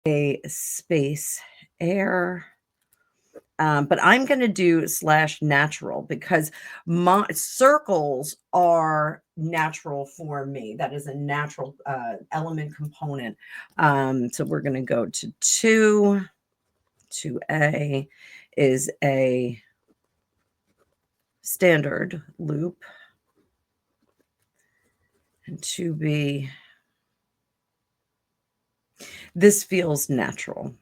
a space air. But I'm going to do /natural because my circles are natural for me. That is a natural element component. So we're going to go to 2. 2A is a standard loop. And 2B, this feels natural.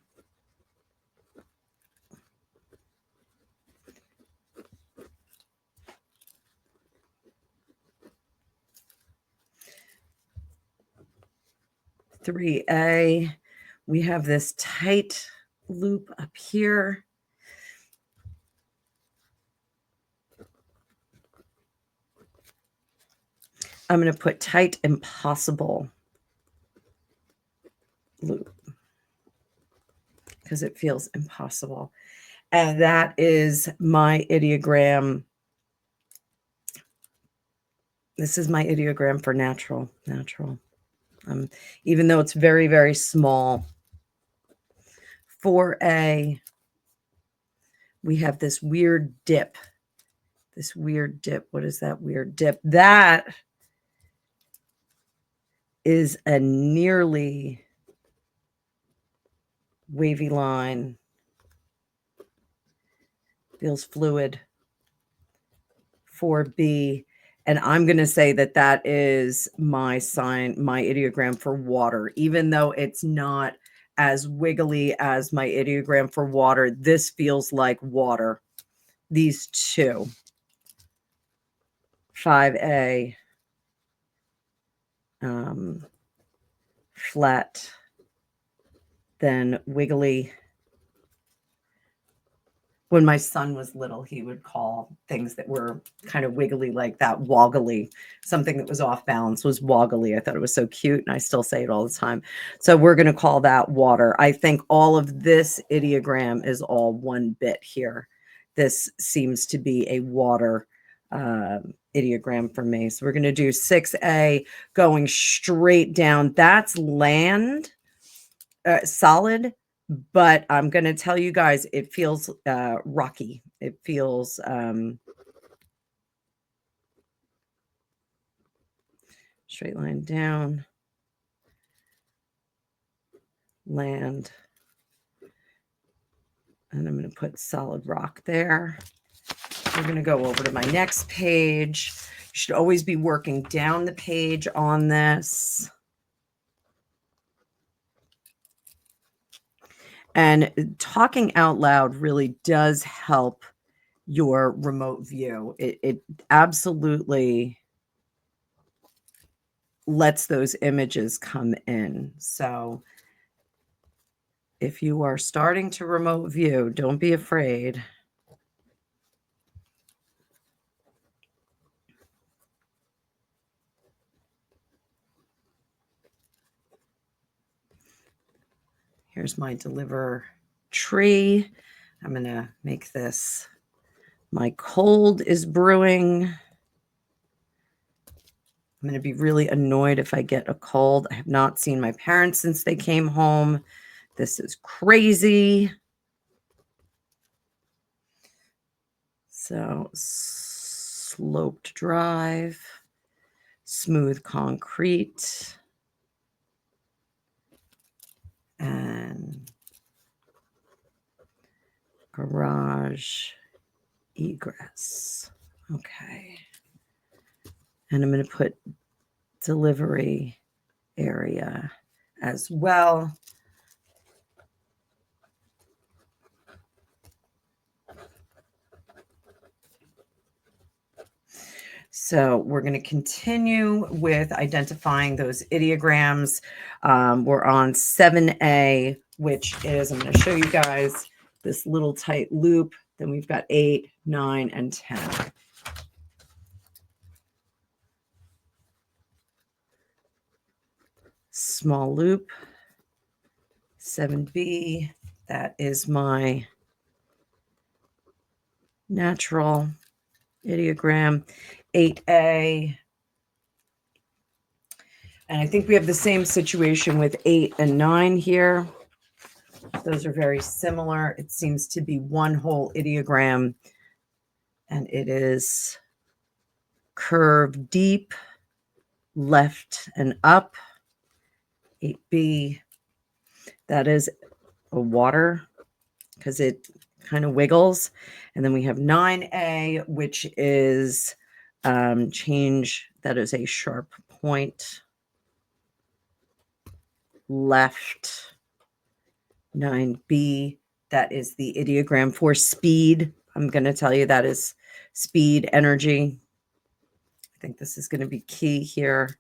(3A), we have this tight loop up here. I'm going to put tight impossible loop because it feels impossible. And that is my ideogram. This is my ideogram for natural. Even though it's very, very small. 4A, we have this weird dip. What is that weird dip? That is a nearly wavy line. Feels fluid. 4B. And I'm going to say that that is my ideogram for water. Even though it's not as wiggly as my ideogram for water, this feels like water. These two. 5A. Flat. Then wiggly. When my son was little, he would call things that were kind of wiggly like that woggly. Something that was off balance was woggly. I thought it was so cute, and I still say it all the time. So we're going to call that water. I think all of this ideogram is all one bit here. This seems to be a water ideogram for me. So we're going to do 6A going straight down. That's land, solid. But I'm going to tell you guys, it feels rocky. It feels straight line down, land, and I'm going to put solid rock there. We're going to go over to my next page. You should always be working down the page on this. And talking out loud really does help your remote view. It absolutely lets those images come in. So if you are starting to remote view, don't be afraid. Here's my deliver tree. I'm going to make this, my cold is brewing. I'm going to be really annoyed if I get a cold. I have not seen my parents since they came home. This is crazy. So sloped drive, smooth concrete, and garage egress. Okay. And I'm going to put delivery area as well. So we're going to continue with identifying those ideograms. We're on 7A, which is, I'm going to show you guys this little tight loop. Then we've got 8, 9, and 10. Small loop. 7B, that is my natural ideogram. 8A. And I think we have the same situation with 8 and 9 here. Those are very similar. It seems to be one whole ideogram, and it is curve deep, left and up. 8B, that is a water because it kind of wiggles. And then we have 9A, which is change. That is a sharp point. Left. 9B, that is the ideogram for speed. I'm going to tell you that is speed, energy. I think this is going to be key here.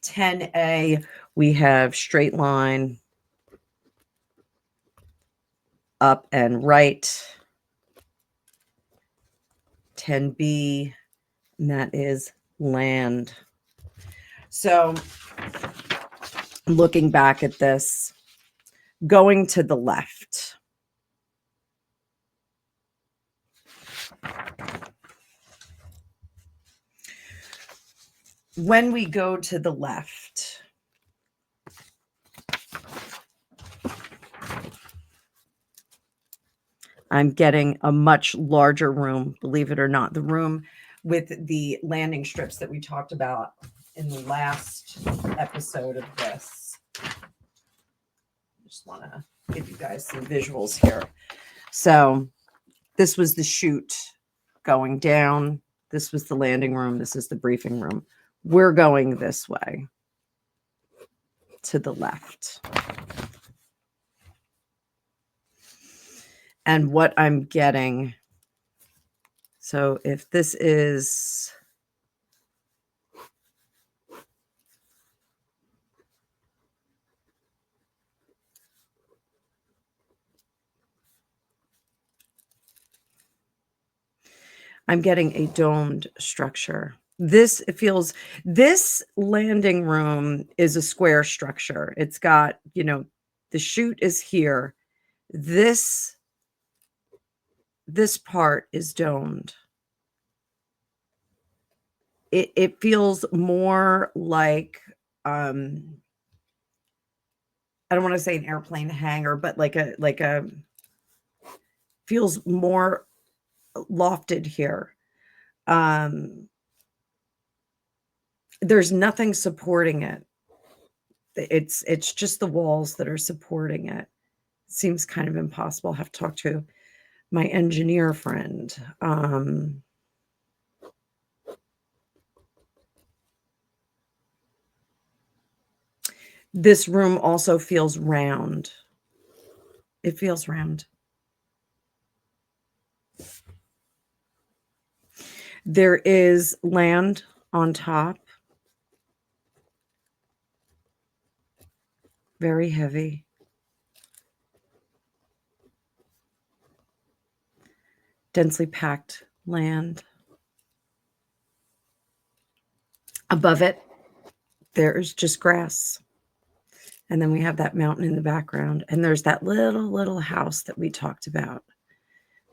10A, we have straight line, up and right. 10B, and that is land. So looking back at this, going to the left. When we go to the left, I'm getting a much larger room, believe it or not. The room with the landing strips that we talked about in the last episode of this. I just want to give you guys some visuals here. So this was the chute going down. This was the landing room. This is the briefing room. We're going this way to the left. And what I'm getting, so if this is, I'm getting a domed structure. This landing room is a square structure. It's got, the chute is here. This part is domed. It feels more like, I don't want to say an airplane hangar, but like a feels more lofted here. There's nothing supporting it. It's just the walls that are supporting it. Seems kind of impossible. I have to talk to my engineer friend. This room also feels round. It feels round. There is land on top. Very heavy. Densely packed land. Above it, there's just grass. And then we have that mountain in the background. And there's that little house that we talked about.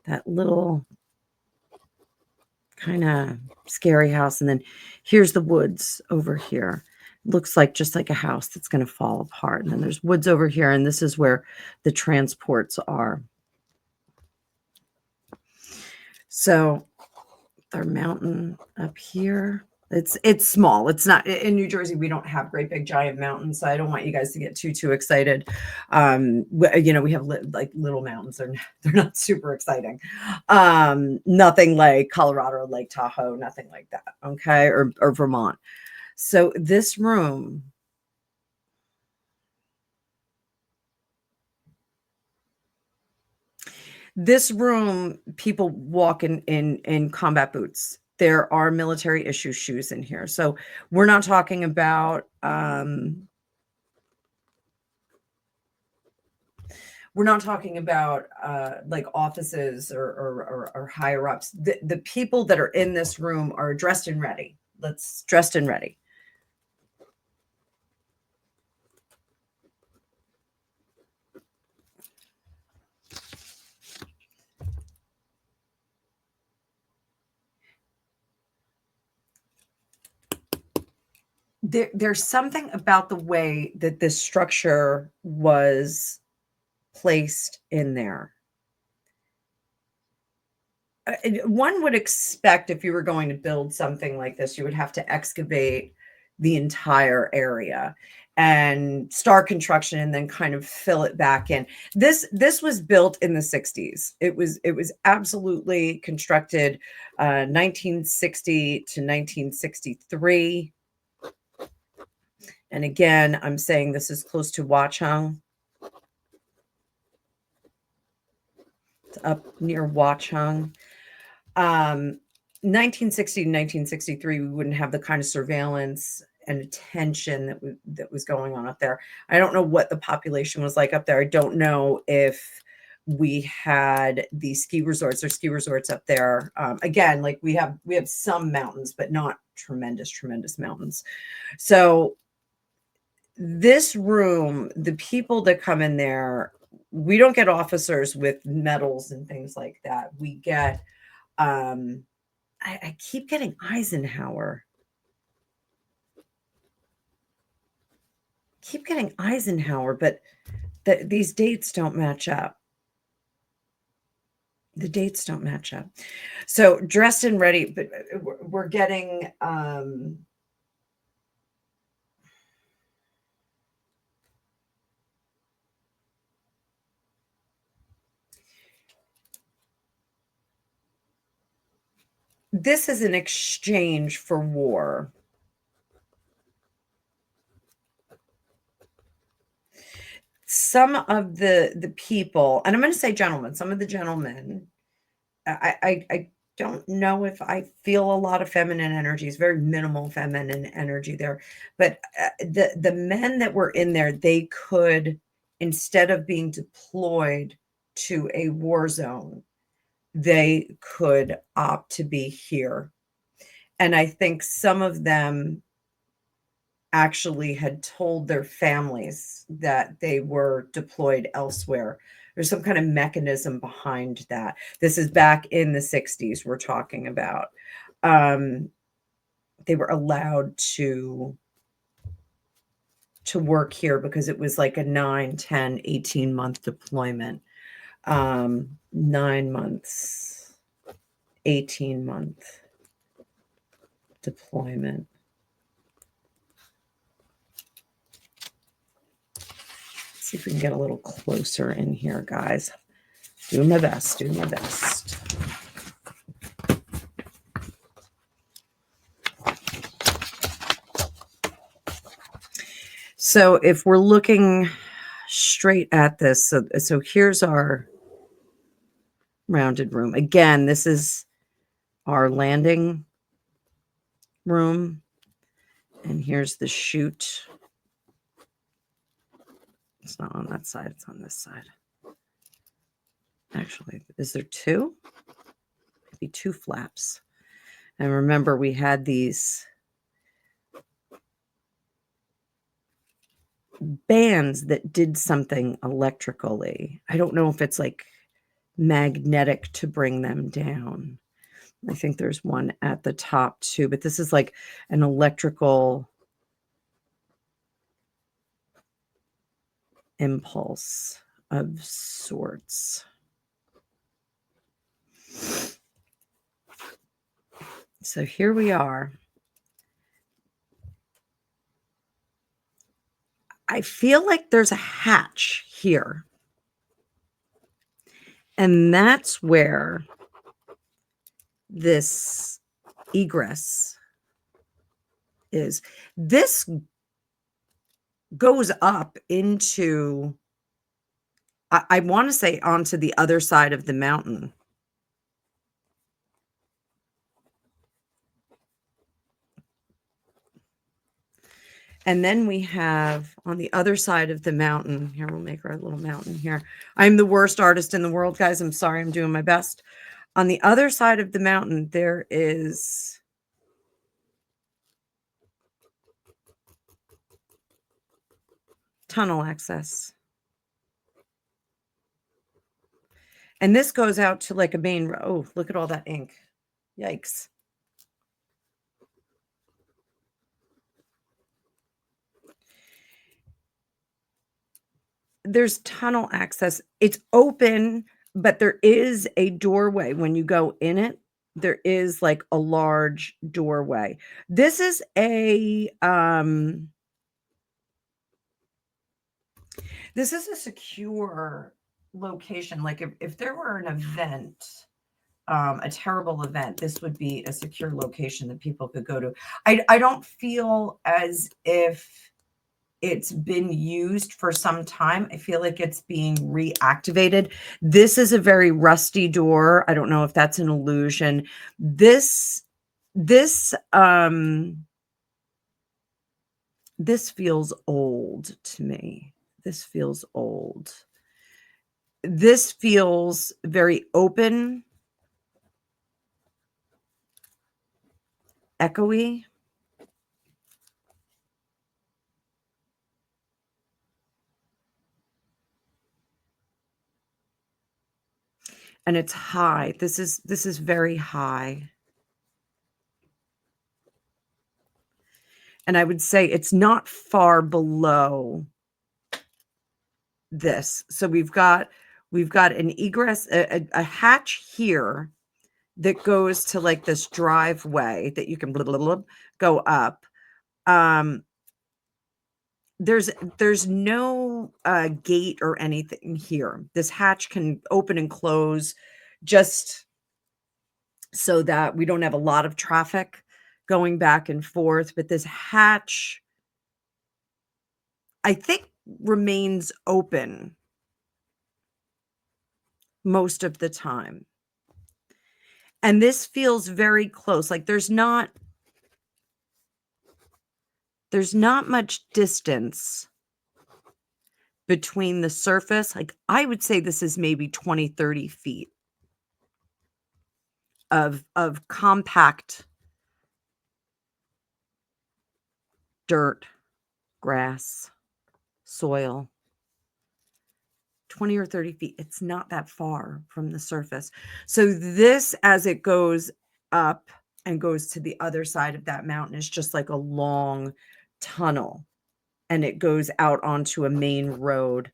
That little kind of scary house. And then here's the woods over here. Looks like just like a house that's going to fall apart. And then there's woods over here. And this is where the transports are. So our mountain up here. It's small. It's not in New Jersey. We don't have great big giant mountains. So I don't want you guys to get too excited. We have like little mountains. They're not super exciting. Nothing like Colorado or Lake Tahoe. Nothing like that. Okay, or Vermont. So this room. This room, people walk in combat boots. There are military issue shoes in here. So we're not talking about like offices or higher ups. The people that are in this room are dressed and ready. Dressed and ready. there's something about the way that this structure was placed in there. One would expect if you were going to build something like this, you would have to excavate the entire area and start construction and then kind of fill it back in. This was built in the 60s. It was absolutely constructed 1960 to 1963. And again, I'm saying this is close to Watchung. It's up near Watchung. 1960 to 1963, we wouldn't have the kind of surveillance and attention that was going on up there. I don't know what the population was like up there. I don't know if we had these ski resorts or ski resorts up there. Again, like we have some mountains, but not tremendous mountains. So this room, the people that come in there, we don't get officers with medals and things like that. We get I keep getting Eisenhower. Keep getting Eisenhower, but these dates don't match up. The dates don't match up. So dressed and ready, but we're getting this is an exchange for war. Some of the people, and I'm going to say gentlemen, some of the gentlemen, I don't know if I feel a lot of feminine energy. It's very minimal feminine energy there. But the men that were in there, they could, instead of being deployed to a war zone, they could opt to be here. And I think some of them actually had told their families that they were deployed elsewhere. There's some kind of mechanism behind that. This is back in the 60s we're talking about. They were allowed to work here because it was like a 9, 10, 18-month deployment. 9 months, 18-month deployment. See if we can get a little closer in here, guys. Doing my best, doing my best. So if we're looking straight at this, so here's our rounded room. Again, this is our landing room. And here's the chute. It's not on that side, it's on this side. Actually, is there two? Maybe two flaps. And remember, we had these bands that did something electrically. I don't know if it's like magnetic to bring them down. I think there's one at the top too, but this is like an electrical impulse of sorts. So here we are. I feel like there's a hatch here. And that's where this egress is. This goes up into, I want to say, onto the other side of the mountain. And then we have on the other side of the mountain, here, we'll make our little mountain here. I'm the worst artist in the world, guys. I'm sorry, I'm doing my best. On the other side of the mountain, there is tunnel access. And this goes out to like a main road. Oh, look at all that ink. Yikes. there's tunnel access. It's open, but there is a doorway when you go in it. There is like a large doorway. This is a secure location. Like if there were an event, a terrible event, this would be a secure location that people could go to. I don't feel as if it's been used for some time. I feel like it's being reactivated. This is a very rusty door. I don't know if that's an illusion. This feels old to me. This feels old. This feels very open, echoey. And it's high. This is very high. And I would say it's not far below this. So we've got an egress, a hatch here that goes to like this driveway that you can blah, blah, blah, go up. There's no gate or anything here. This hatch can open and close just so that we don't have a lot of traffic going back and forth. But this hatch, I think, remains open most of the time. And this feels very close. Like there's not much distance between the surface. Like I would say this is maybe 20, 30 feet of compact dirt, grass, soil. 20 or 30 feet. It's not that far from the surface. So this, as it goes up and goes to the other side of that mountain, is just like a long tunnel. And it goes out onto a main road.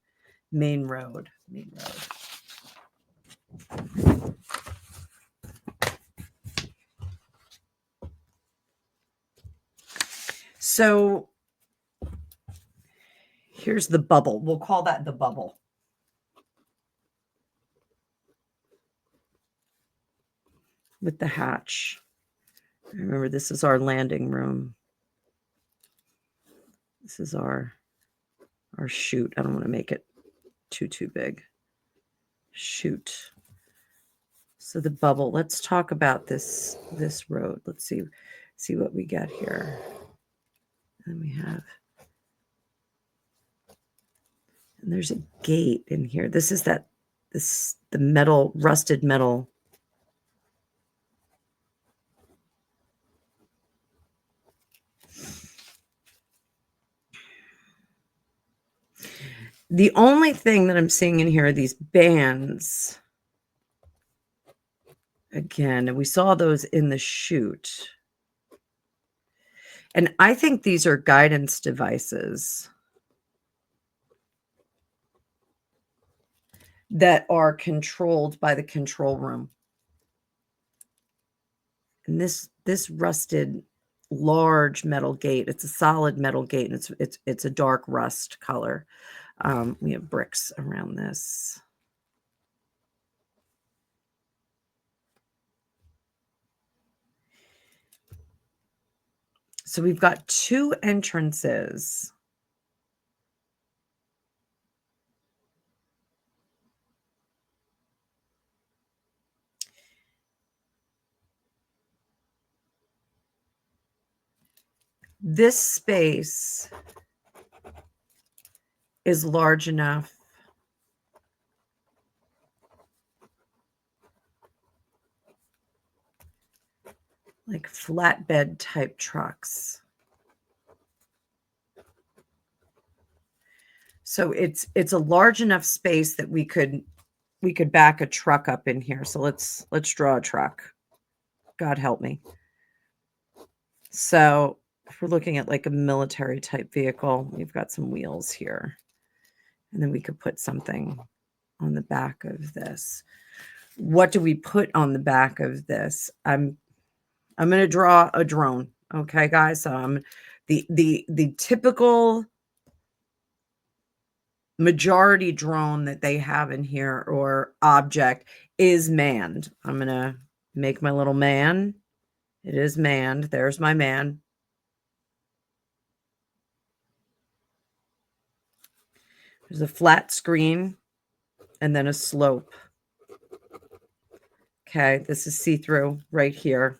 So here's the bubble. We'll call that the bubble. With the hatch. Remember, this is our landing room. This is our chute. I don't want to make it too big. Chute. So the bubble. Let's talk about this road. Let's see what we got here. And we have, and there's a gate in here. This is the metal, rusted metal. The only thing that I'm seeing in here are these bands. Again, and we saw those in the chute. And I think these are guidance devices that are controlled by the control room. And this rusted large metal gate, it's a solid metal gate, and it's a dark rust color. We have bricks around this. So we've got two entrances. This space is large enough like flatbed type trucks. So it's a large enough space that we could back a truck up in here. So let's draw a truck. God help me. So if we're looking at like a military type vehicle, we've got some wheels here. And then we could put something on the back of this. What do we put on the back of this? I'm going to draw a drone. Okay, guys. So the typical majority drone that they have in here or object is manned. I'm going to make my little man. It is manned. There's my man. There's a flat screen and then a slope. Okay, this is see-through right here.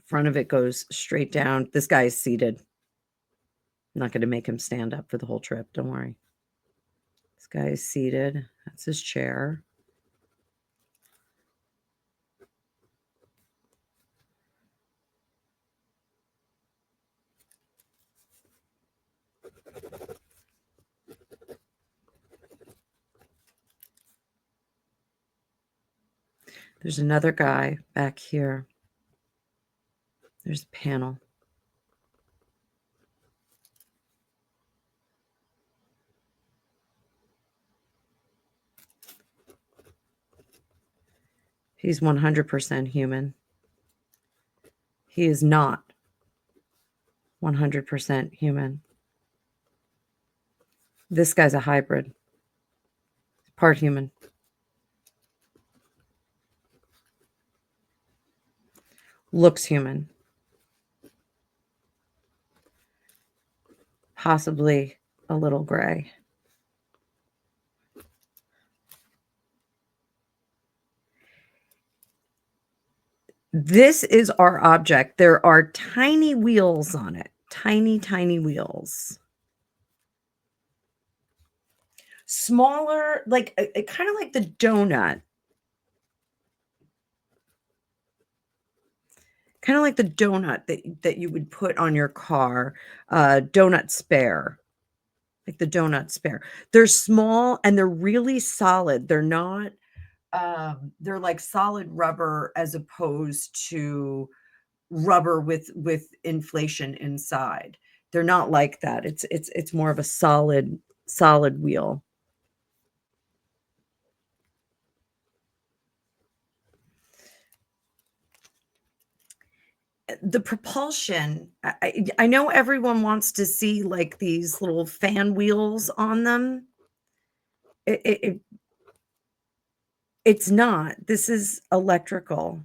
Front of it goes straight down. This guy is seated. I'm not going to make him stand up for the whole trip. Don't worry. This guy is seated. That's his chair. There's another guy back here. There's a panel. He's 100% human. He is not 100% human. This guy's a hybrid. Part human. Looks human. Possibly a little gray. This is our object. There are tiny wheels on it. Tiny, tiny wheels. Smaller, like kind of like the donut. Kind of like the donut that you would put on your car. Donut spare. Like the donut spare. They're small and they're really solid. They're not they're like solid rubber as opposed to rubber with inflation inside. They're not like that. It's more of a solid wheel. The propulsion, I know everyone wants to see like these little fan wheels on them. It's not. This is electrical.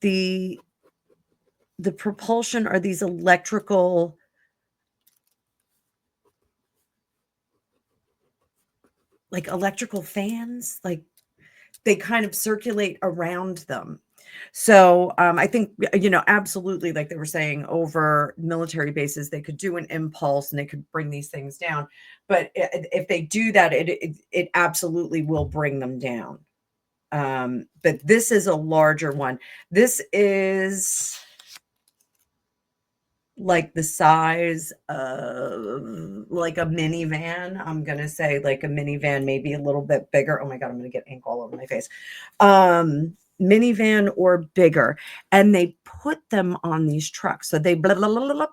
The propulsion are these electrical fans, like they kind of circulate around them. So I think, absolutely, like they were saying, over military bases, they could do an impulse and they could bring these things down. But if they do that, it absolutely will bring them down. But this is a larger one. This is like the size of like a minivan. I'm going to say like a minivan, maybe a little bit bigger. Oh my God, I'm going to get ink all over my face. Minivan or bigger. And they put them on these trucks. So they blah, blah, blah, blah.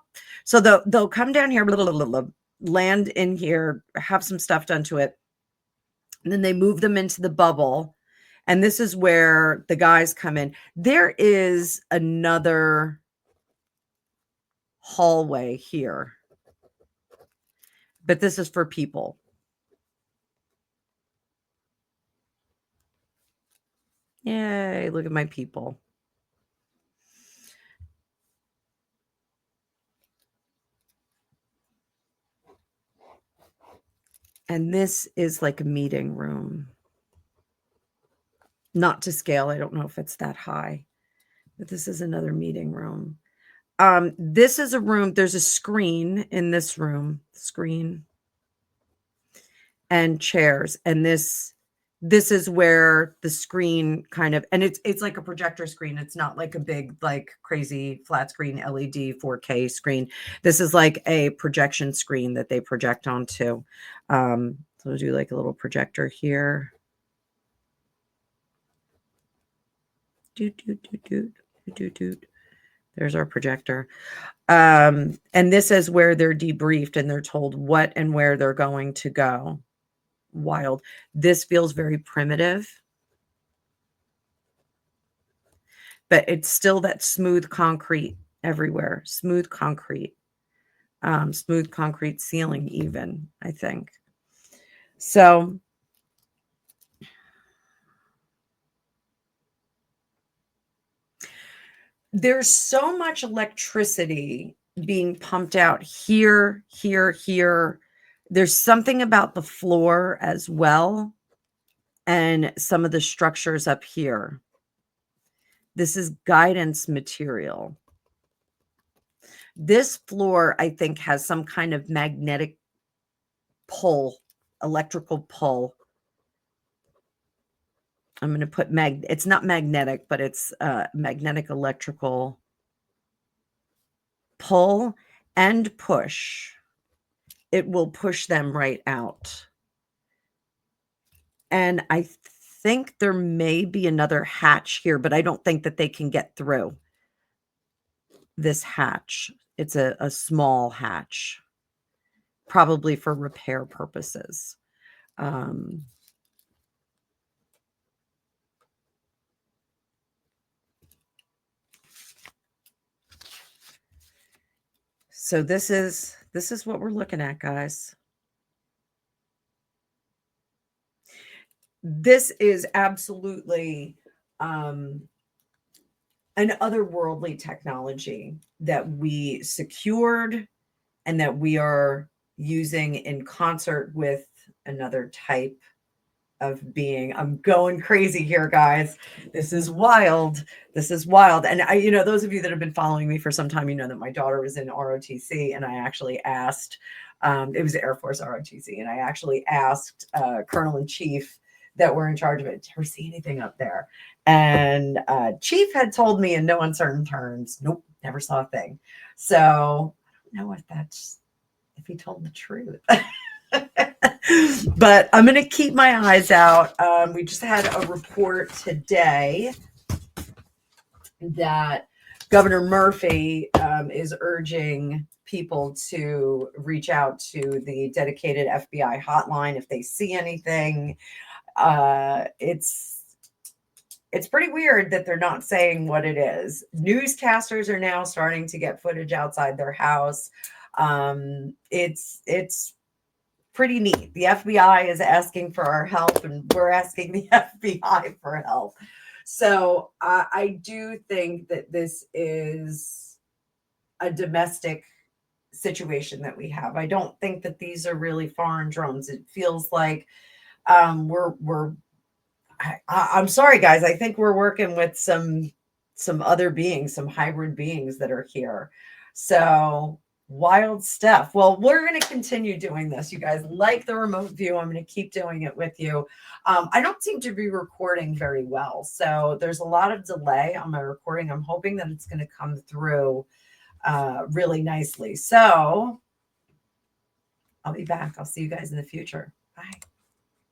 So they'll come down here, blah, blah, blah, blah, land in here, have some stuff done to it. And then they move them into the bubble. And this is where the guys come in. There is another hallway here, but this is for people. Yay, look at my people. And this is like a meeting room. Not to scale. I don't know if it's that high, but this is another meeting room. This is a room. There's a screen in this room, screen and chairs. And this is where the screen kind of, and it's like a projector screen. It's not like a big, like crazy flat screen LED 4K screen. This is like a projection screen that they project onto. So we'll do like a little projector here. There's our projector. And this is where they're debriefed and they're told what and where they're going to go. Wild. This feels very primitive, but it's still that smooth concrete everywhere. Smooth concrete ceiling even, I think. So there's so much electricity being pumped out here, here, here. There's something about the floor as well, and some of the structures up here. This is guidance material. This floor, I think, has some kind of magnetic pull, electrical pull. I'm going to put it's not magnetic, but it's magnetic electrical pull and push. It will push them right out. And I think there may be another hatch here, but I don't think that they can get through this hatch. It's a small hatch, probably for repair purposes. So this is what we're looking at, guys. This is absolutely an otherworldly technology that we secured and that we are using in concert with another type of being. I'm going crazy here, guys. This is wild. This is wild. And I, those of you that have been following me for some time, you know that my daughter was in ROTC, and I actually asked, it was Air Force ROTC, and I actually asked Colonel in Chief that were in charge of it, did you ever see anything up there? And Chief had told me in no uncertain terms, nope, never saw a thing. So I don't know if he told the truth. But I'm going to keep my eyes out. We just had a report today that Governor Murphy is urging people to reach out to the dedicated FBI hotline if they see anything. It's pretty weird that they're not saying what it is. Newscasters are now starting to get footage outside their house. It's pretty neat. The FBI is asking for our help, and we're asking the FBI for help. So I do think that this is a domestic situation that we have. I don't think that these are really foreign drones. It feels like I'm sorry, guys. I think we're working with some other beings, some hybrid beings that are here. So wild stuff. Well, we're going to continue doing this. You guys like the remote view. I'm going to keep doing it with you. I don't seem to be recording very well, so there's a lot of delay on my recording. I'm hoping that it's going to come through really nicely. So I'll be back. I'll see you guys in the future. Bye.